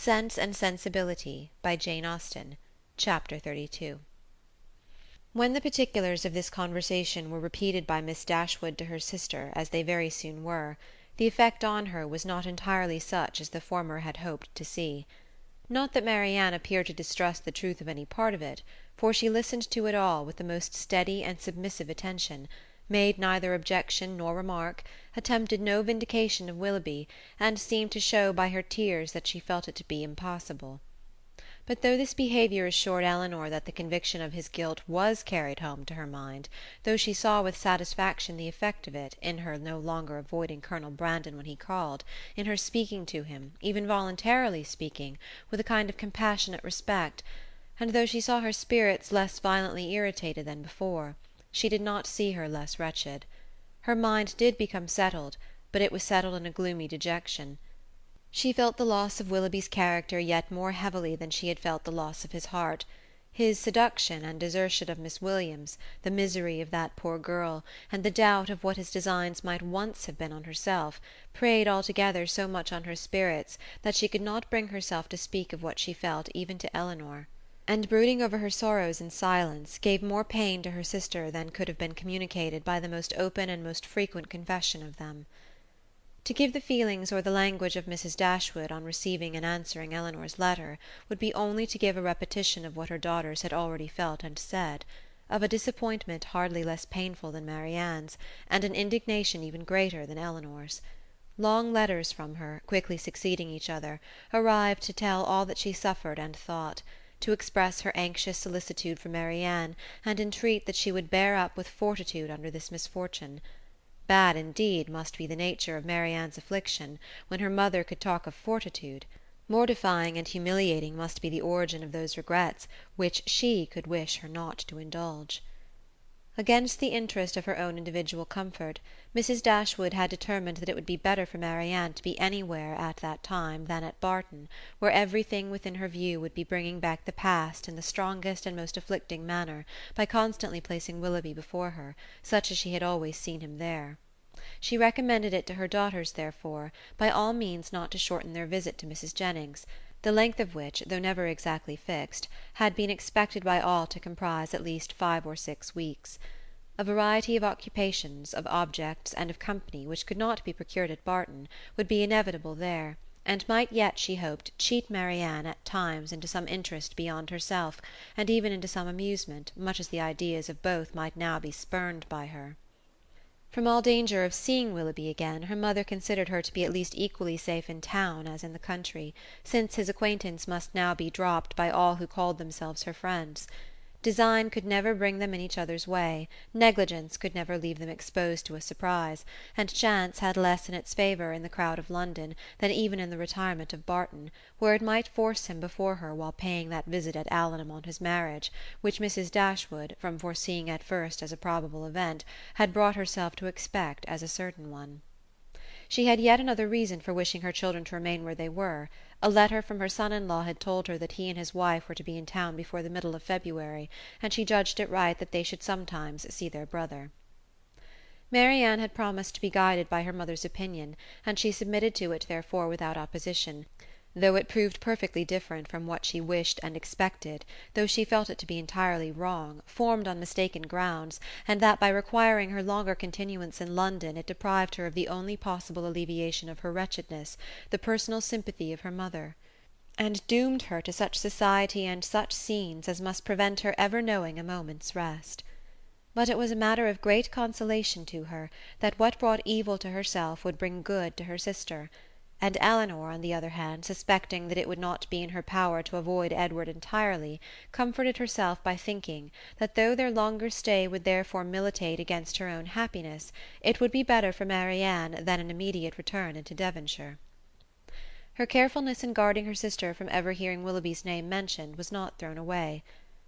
Sense and Sensibility by Jane Austen, Chapter 32. When the particulars of this conversation were repeated by Miss Dashwood to her sister, as they very soon were, the effect on her was not entirely such as the former had hoped to see. Not that Marianne appeared to distrust the truth of any part of it, for she listened to it all with the most steady and submissive attention, made neither objection nor remark, attempted no vindication of Willoughby, and seemed to show by her tears that she felt it to be impossible. But though this behaviour assured Elinor that the conviction of his guilt was carried home to her mind, though she saw with satisfaction the effect of it, in her no longer avoiding Colonel Brandon when he called, in her speaking to him, even voluntarily speaking, with a kind of compassionate respect, and though she saw her spirits less violently irritated than before, she did not see her less wretched. Her mind did become settled, but it was settled in a gloomy dejection. She felt the loss of Willoughby's character yet more heavily than she had felt the loss of his heart. His seduction and desertion of Miss Williams, the misery of that poor girl, and the doubt of what his designs might once have been on herself, preyed altogether so much on her spirits that she could not bring herself to speak of what she felt even to Elinor, and brooding over her sorrows in silence gave more pain to her sister than could have been communicated by the most open and most frequent confession of them. To give the feelings or the language of Mrs. Dashwood on receiving and answering Elinor's letter would be only to give a repetition of what her daughters had already felt and said, of a disappointment hardly less painful than Marianne's, and an indignation even greater than Elinor's. Long letters from her, quickly succeeding each other, arrived to tell all that she suffered and thought, to express her anxious solicitude for Marianne, and entreat that she would bear up with fortitude under this misfortune. Bad indeed must be the nature of Marianne's affliction, when her mother could talk of fortitude. Mortifying and humiliating must be the origin of those regrets which she could wish her not to indulge. Against the interest of her own individual comfort, Mrs. Dashwood had determined that it would be better for Marianne to be anywhere at that time than at Barton, where everything within her view would be bringing back the past in the strongest and most afflicting manner, by constantly placing Willoughby before her, such as she had always seen him there. She recommended it to her daughters, therefore, by all means not to shorten their visit to Mrs. Jennings, the length of which, though never exactly fixed, had been expected by all to comprise at least 5 or 6 weeks. A variety of occupations, of objects, and of company which could not be procured at Barton, would be inevitable there, and might yet, she hoped, cheat Marianne at times into some interest beyond herself, and even into some amusement, much as the ideas of both might now be spurned by her. From all danger of seeing Willoughby again, her mother considered her to be at least equally safe in town as in the country, since his acquaintance must now be dropped by all who called themselves her friends. Design could never bring them in each other's way, negligence could never leave them exposed to a surprise, and chance had less in its favour in the crowd of London than even in the retirement of Barton, where it might force him before her while paying that visit at Allenham on his marriage, which Mrs. Dashwood, from foreseeing at first as a probable event, had brought herself to expect as a certain one. She had yet another reason for wishing her children to remain where they were. A letter from her son-in-law had told her that he and his wife were to be in town before the middle of February, and she judged it right that they should sometimes see their brother. Marianne had promised to be guided by her mother's opinion, and she submitted to it therefore without opposition, though it proved perfectly different from what she wished and expected, though she felt it to be entirely wrong, formed on mistaken grounds, and that by requiring her longer continuance in London it deprived her of the only possible alleviation of her wretchedness, the personal sympathy of her mother, and doomed her to such society and such scenes as must prevent her ever knowing a moment's rest. But it was a matter of great consolation to her that what brought evil to herself would bring good to her sister, and Elinor, on the other hand, suspecting that it would not be in her power to avoid Edward entirely, comforted herself by thinking that though their longer stay would therefore militate against her own happiness, it would be better for Marianne than an immediate return into Devonshire. Her carefulness in guarding her sister from ever hearing Willoughby's name mentioned was not thrown away.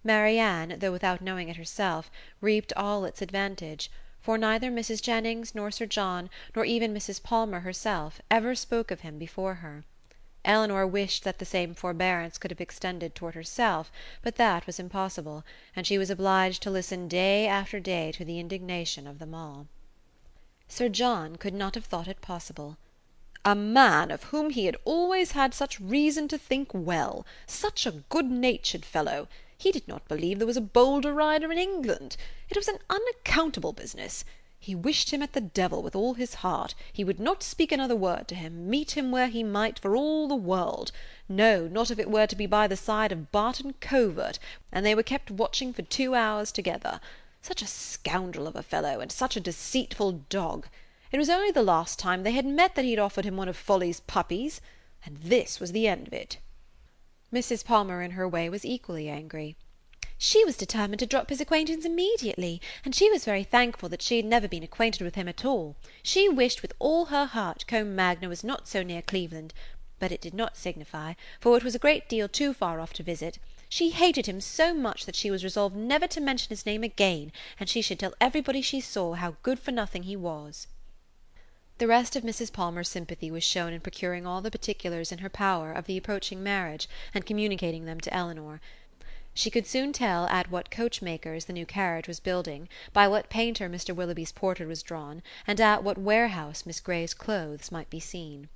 Marianne, though without knowing it herself, reaped all its advantage, for neither Mrs. Jennings nor Sir John, nor even Mrs. Palmer herself, ever spoke of him before her. Elinor wished that the same forbearance could have extended toward herself, but that was impossible, and she was obliged to listen day after day to the indignation of them all. Sir John could not have thought it possible. A man of whom he had always had such reason to think well, such a good-natured fellow. He did not believe there was a bolder rider in England. It was an unaccountable business. He wished him at the devil with all his heart. He would not speak another word to him, meet him where he might, for all the world. No, not if it were to be by the side of Barton Covert, and they were kept watching for 2 hours together. Such a scoundrel of a fellow, and such a deceitful dog! It was only the last time they had met that he had offered him one of Folly's puppies, and this was the end of it. Mrs. Palmer, in her way, was equally angry. She was determined to drop his acquaintance immediately, and she was very thankful that she had never been acquainted with him at all. She wished with all her heart Combe Magna was not so near Cleveland, but it did not signify, for it was a great deal too far off to visit. She hated him so much that she was resolved never to mention his name again, and she should tell everybody she saw how good-for-nothing he was. The rest of Mrs. Palmer's sympathy was shown in procuring all the particulars in her power of the approaching marriage, and communicating them to Elinor. She could soon tell at what coachmaker's the new carriage was building, by what painter Mr. Willoughby's portrait was drawn, and at what warehouse Miss Grey's clothes might be seen.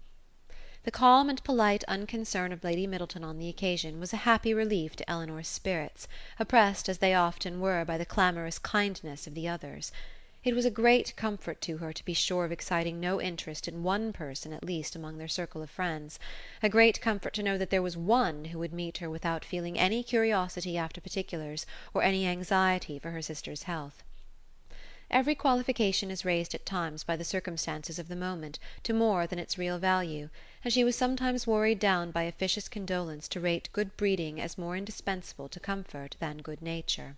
The calm and polite unconcern of Lady Middleton on the occasion was a happy relief to Elinor's spirits, oppressed as they often were by the clamorous kindness of the others. It was a great comfort to her to be sure of exciting no interest in one person at least among their circle of friends, a great comfort to know that there was one who would meet her without feeling any curiosity after particulars, or any anxiety for her sister's health. Every qualification is raised at times by the circumstances of the moment to more than its real value, and she was sometimes worried down by officious condolence to rate good breeding as more indispensable to comfort than good nature.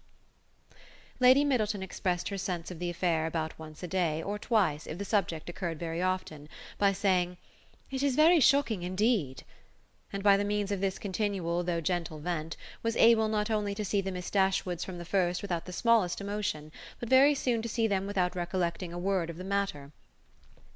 Lady Middleton expressed her sense of the affair about once a day, or twice, if the subject occurred very often, by saying, "It is very shocking indeed," and by the means of this continual though gentle vent was able not only to see the Miss Dashwoods from the first without the smallest emotion, but very soon to see them without recollecting a word of the matter.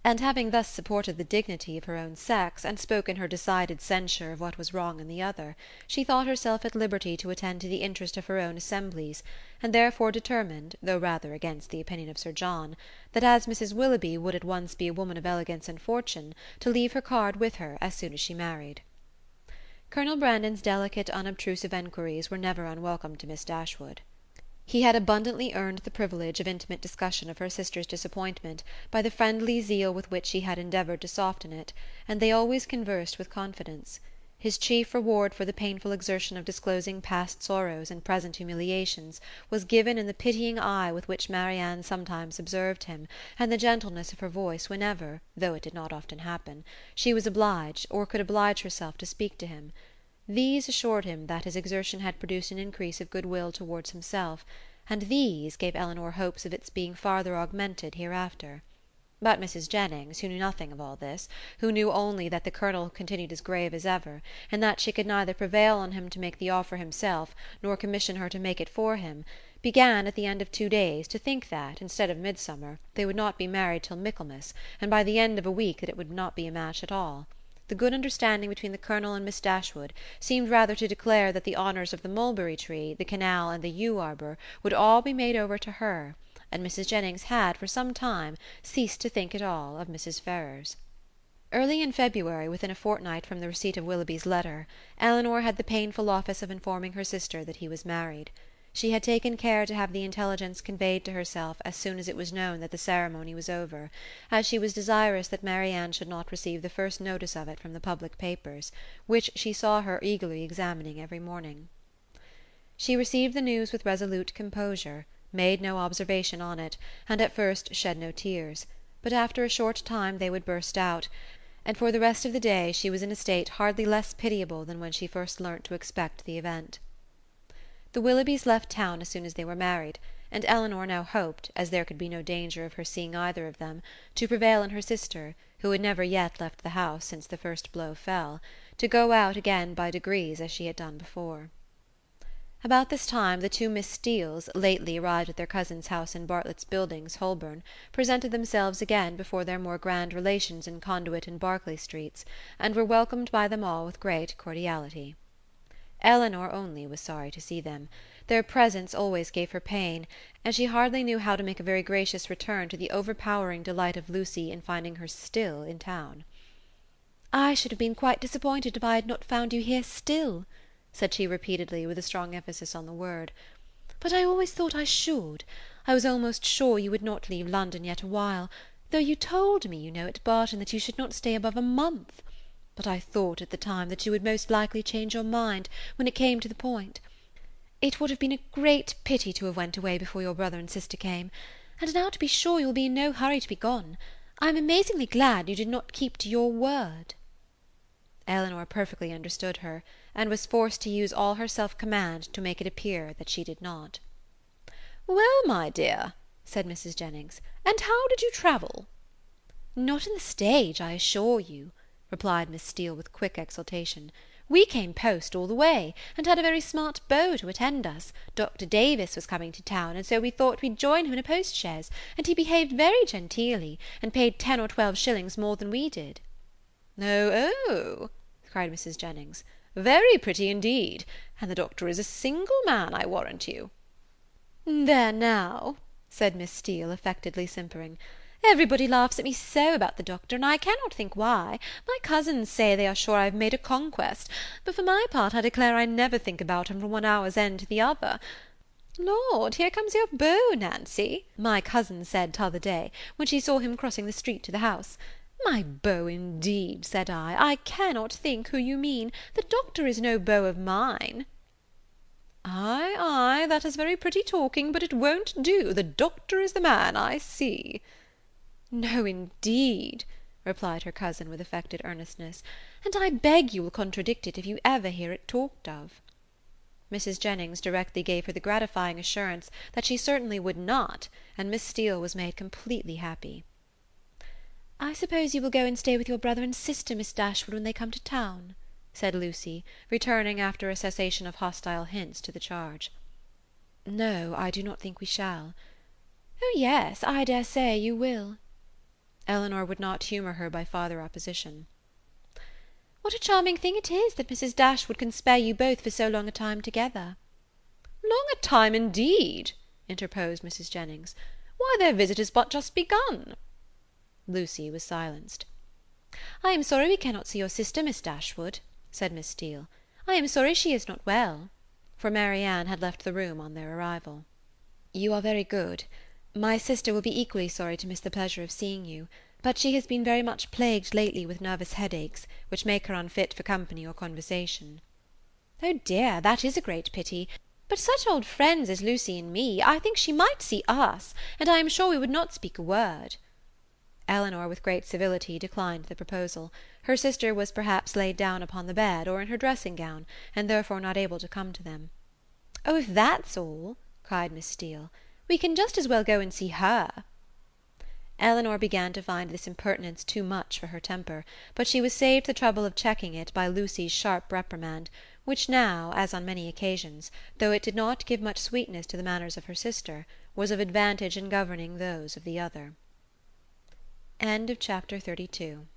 And having thus supported the dignity of her own sex, and spoken her decided censure of what was wrong in the other, she thought herself at liberty to attend to the interest of her own assemblies, and therefore determined, though rather against the opinion of Sir John, that as Mrs. Willoughby would at once be a woman of elegance and fortune, to leave her card with her as soon as she married. Colonel Brandon's delicate unobtrusive enquiries were never unwelcome to Miss Dashwood. He had abundantly earned the privilege of intimate discussion of her sister's disappointment by the friendly zeal with which he had endeavoured to soften it, and they always conversed with confidence. His chief reward for the painful exertion of disclosing past sorrows and present humiliations was given in the pitying eye with which Marianne sometimes observed him, and the gentleness of her voice whenever, though it did not often happen, she was obliged, or could oblige herself to speak to him. These assured him that his exertion had produced an increase of goodwill towards himself, and these gave Elinor hopes of its being farther augmented hereafter. But Mrs. Jennings, who knew nothing of all this, who knew only that the Colonel continued as grave as ever, and that she could neither prevail on him to make the offer himself, nor commission her to make it for him, began, at the end of 2 days, to think that, instead of midsummer, they would not be married till Michaelmas, and by the end of a week that it would not be a match at all. The good understanding between the Colonel and Miss Dashwood seemed rather to declare that the honours of the mulberry tree, the canal, and the yew arbour would all be made over to her, and Mrs. Jennings had, for some time, ceased to think at all of Mrs. Ferrars. Early in February, within a fortnight from the receipt of Willoughby's letter, Elinor had the painful office of informing her sister that he was married. She had taken care to have the intelligence conveyed to herself as soon as it was known that the ceremony was over, as she was desirous that Marianne should not receive the first notice of it from the public papers, which she saw her eagerly examining every morning. She received the news with resolute composure, made no observation on it, and at first shed no tears, but after a short time they would burst out, and for the rest of the day she was in a state hardly less pitiable than when she first learnt to expect the event. The Willoughbys left town as soon as they were married, and Elinor now hoped, as there could be no danger of her seeing either of them, to prevail on her sister, who had never yet left the house since the first blow fell, to go out again by degrees as she had done before. About this time the two Miss Steeles, lately arrived at their cousin's house in Bartlett's Buildings, Holborn, presented themselves again before their more grand relations in Conduit and Berkeley Streets, and were welcomed by them all with great cordiality. Elinor only was sorry to see them. Their presence always gave her pain, and she hardly knew how to make a very gracious return to the overpowering delight of Lucy in finding her still in town. I should have been quite disappointed if I had not found you here still," said she repeatedly, with a strong emphasis on the word. "But I always thought I should. I was almost sure you would not leave London yet awhile, though you told me, you know, at Barton, that you should not stay above a month. But I thought at the time that you would most likely change your mind when it came to the point. It would have been a great pity to have went away before your brother and sister came, and now to be sure you will be in no hurry to be gone. I am amazingly glad you did not keep to your word." Elinor perfectly understood her, and was forced to use all her self-command to make it appear that she did not. "Well, my dear," said Mrs. Jennings, "and how did you travel?" "Not in the stage, I assure you," replied Miss Steele with quick exultation. "We came post all the way, and had a very smart beau to attend us. Dr. Davis was coming to town, and so we thought we'd join him in a post-chaise, and he behaved very genteelly, and paid 10 or 12 shillings more than we did." "Oh, oh!" cried Mrs. Jennings. "Very pretty indeed. And the doctor is a single man, I warrant you." "There now," said Miss Steele, affectedly simpering. "Everybody laughs at me so about the doctor, and I cannot think why. My cousins say they are sure I have made a conquest, but for my part I declare I never think about him from one hour's end to the other. Lord, here comes your beau, Nancy," my cousin said t'other day, when she saw him crossing the street to the house. "My beau, indeed," said I cannot think who you mean. The doctor is no beau of mine." "Ay, ay, that is very pretty talking, but it won't do. The doctor is the man, I see." "No, indeed," replied her cousin with affected earnestness, "and I beg you will contradict it if you ever hear it talked of." Mrs. Jennings directly gave her the gratifying assurance that she certainly would not, and Miss Steele was made completely happy. "I suppose you will go and stay with your brother and sister, Miss Dashwood, when they come to town?" said Lucy, returning after a cessation of hostile hints to the charge. "No, I do not think we shall." "Oh yes, I dare say you will." Elinor would not humour her by farther opposition. "What a charming thing it is that Mrs. Dashwood can spare you both for so long a time together." "Long a time indeed!" interposed Mrs. Jennings. "Why, their visit is but just begun." Lucy was silenced. "I am sorry we cannot see your sister, Miss Dashwood," said Miss Steele. "I am sorry she is not well," for Marianne had left the room on their arrival. "You are very good. My sister will be equally sorry to miss the pleasure of seeing you, but she has been very much plagued lately with nervous headaches, which make her unfit for company or conversation." "Oh dear, that is a great pity. But such old friends as Lucy and me, I think she might see us, and I am sure we would not speak a word." Elinor, with great civility, declined the proposal. Her sister was perhaps laid down upon the bed, or in her dressing-gown, and therefore not able to come to them. "Oh, if that's all," cried Miss Steele, "we can just as well go and see her." Elinor began to find this impertinence too much for her temper, but she was saved the trouble of checking it by Lucy's sharp reprimand, which now, as on many occasions, though it did not give much sweetness to the manners of her sister, was of advantage in governing those of the other. Chapter 32